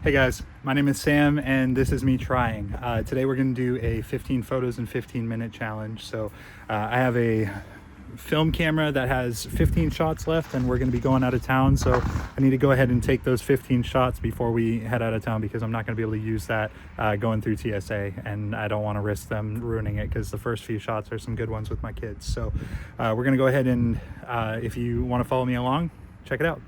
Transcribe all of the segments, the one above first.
Hey guys, my name is Sam and this is me trying. Today we're going to do a 15 photos in 15-minute challenge. So I have a film camera that has 15 shots left and we're going to be going out of town. So I need to go ahead and take those 15 shots before we head out of town because I'm not going to be able to use that going through TSA, and I don't want to risk them ruining it because the first few shots are some good ones with my kids. So we're going to go ahead and if you want to follow me along, check it out.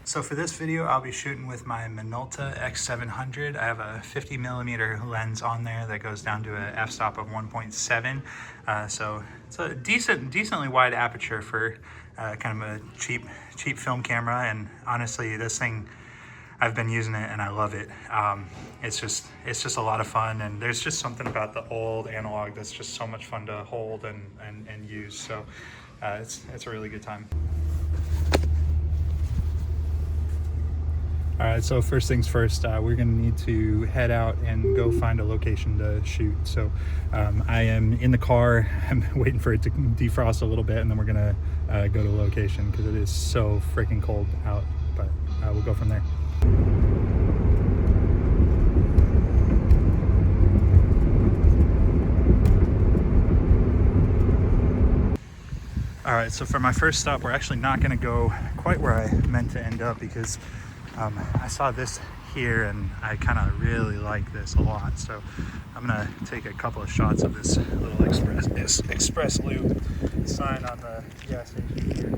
So for this video, I'll be shooting with my Minolta X700. I have a 50mm lens on there that goes down to a f-stop of 1.7. So it's a decently wide aperture for kind of a cheap film camera. And honestly, this thing, I've been using it and I love it. It's just a lot of fun, and there's just something about the old analog that's just so much fun to hold and use. So it's a really good time. All right, so first things first, we're gonna need to head out and go find a location to shoot. So I am in the car, I'm waiting for it to defrost a little bit, and then we're gonna go to location because it is so freaking cold out, but we'll go from there. All right, so for my first stop, we're actually not gonna go quite where I meant to end up because I saw this here and I kind of really like this a lot. So I'm gonna take a couple of shots of this little express loop sign on the gas station here.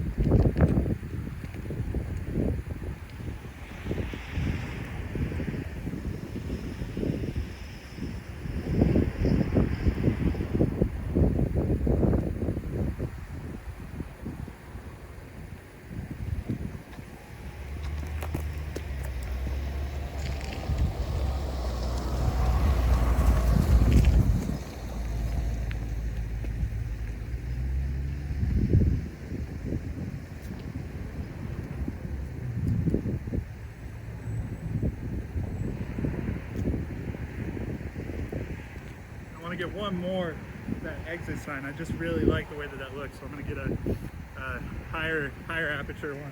Get one more of that exit sign. I just really like the way that looks, so I'm going to get a higher aperture one.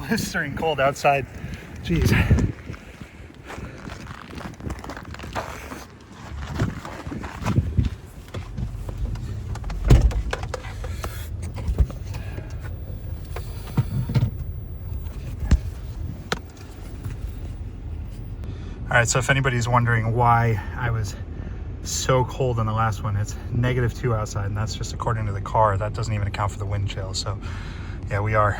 Blistering cold outside. Jeez. All right, so if anybody's wondering why I was so cold in the last one, it's -2 outside, and that's just according to the car. That doesn't even account for the wind chill. So yeah, we are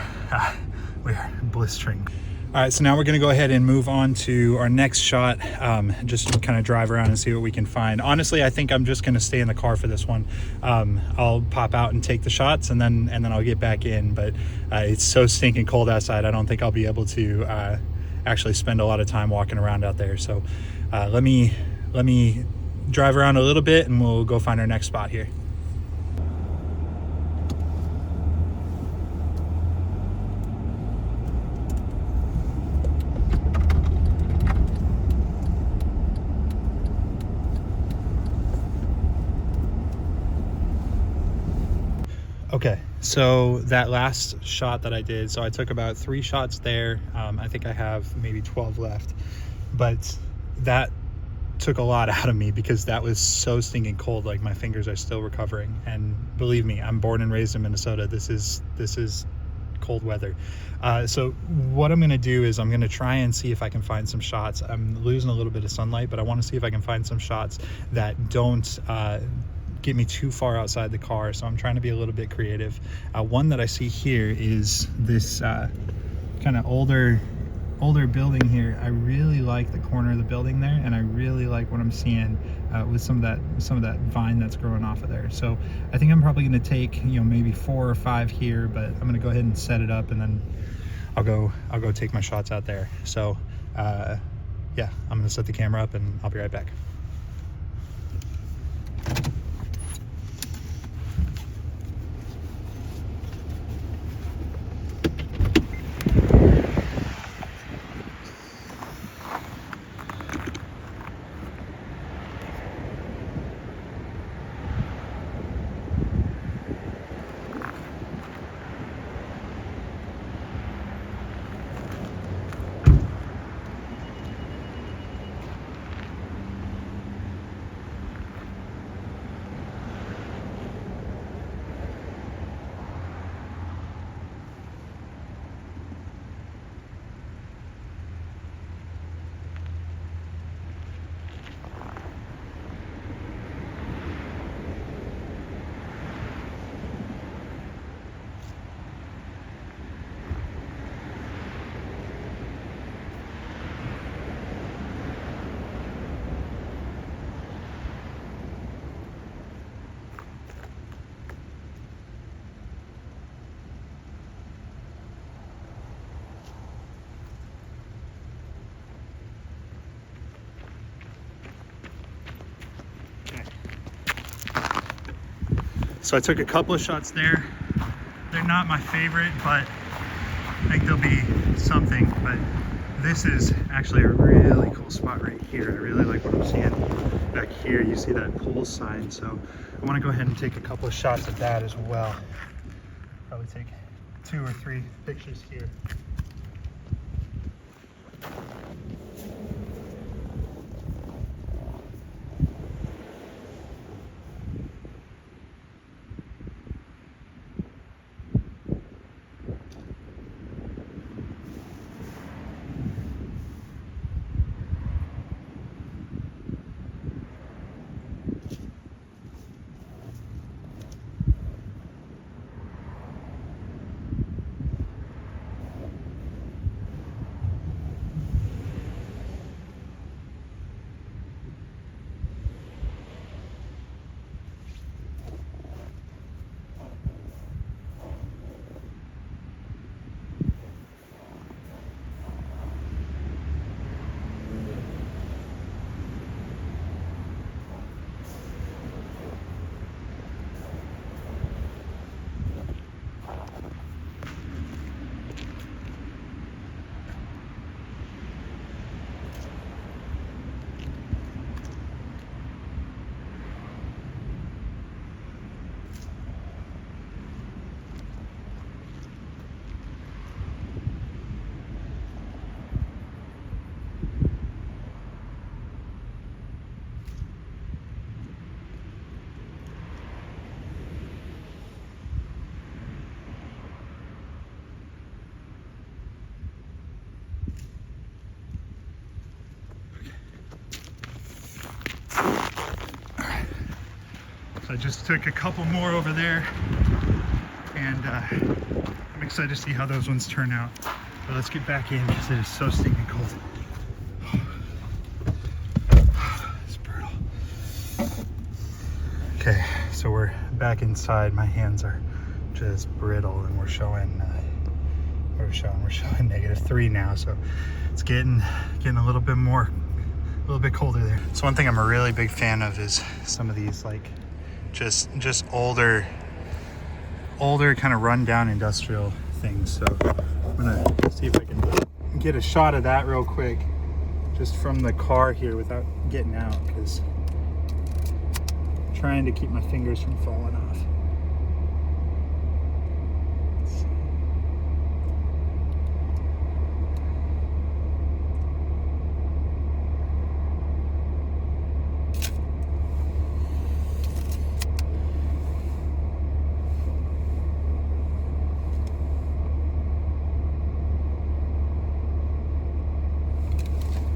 blistering. All right, so now we're gonna go ahead and move on to our next shot. Just kind of drive around and see what we can find. Honestly, I think I'm just gonna stay in the car for this one. I'll pop out and take the shots, and then I'll get back in. But it's so stinking cold outside, I don't think I'll be able to actually spend a lot of time walking around out there. So let me drive around a little bit and we'll go find our next spot here. Okay, so that last shot that I did, so I took about 3 shots there. I think I have maybe 12 left, but that took a lot out of me because that was so stinking cold. Like, my fingers are still recovering, and believe me, I'm born and raised in Minnesota. This is cold weather. So what I'm gonna do is I'm gonna try and see if I can find some shots. I'm losing a little bit of sunlight, but I want to see if I can find some shots that don't get me too far outside the car. So I'm trying to be a little bit creative. One that I see here is this kind of older building here. I really like the corner of the building there, and I really like what I'm seeing with some of that vine that's growing off of there. So I think I'm probably going to take, you know, maybe 4 or 5 here, but I'm going to go ahead and set it up, and then I'll go take my shots out there. So yeah, I'm going to set the camera up and I'll be right back. So I took a couple of shots there. They're not my favorite, but I think they'll be something. But this is actually a really cool spot right here. I really like what I'm seeing back here. You see that pole sign, so I want to go ahead and take a couple of shots of that as well. Probably take 2 or 3 pictures here. So I just took a couple more over there, and I'm excited to see how those ones turn out. But let's get back in because it is so stinking cold. It's brutal. Okay, so we're back inside. My hands are just brittle, and we're showing -3 now. So it's getting a little bit colder there. So one thing I'm a really big fan of is some of these like just older kind of rundown industrial things. So I'm gonna see if I can get a shot of that real quick, just from the car here without getting out, because I'm trying to keep my fingers from falling off.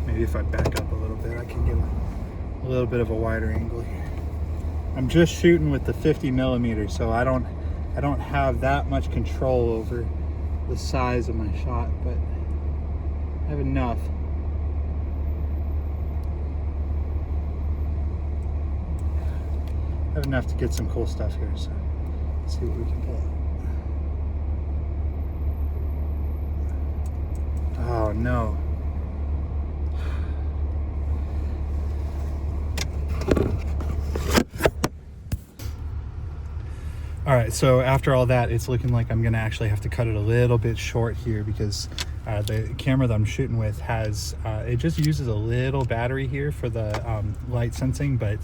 Maybe if I back up a little bit, I can get a little bit of a wider angle here. I'm just shooting with the 50mm, so I don't have that much control over the size of my shot, but I have enough. have enough to get some cool stuff here, so let's see what we can pull. Oh no. All right, so after all that, it's looking like I'm gonna actually have to cut it a little bit short here because the camera that I'm shooting with has, it just uses a little battery here for the light sensing, but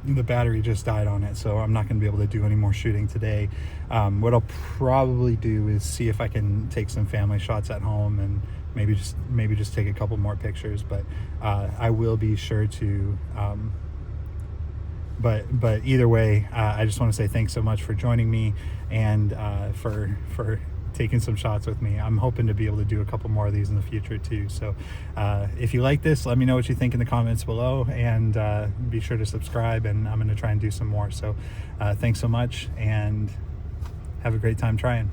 the battery just died on it, so I'm not gonna be able to do any more shooting today. What I'll probably do is see if I can take some family shots at home and maybe just take a couple more pictures, but I will be sure to but either way, I just want to say thanks so much for joining me and for taking some shots with me. I'm hoping to be able to do a couple more of these in the future too. So if you like this, let me know what you think in the comments below, and be sure to subscribe, and I'm going to try and do some more. So thanks so much, and have a great time trying.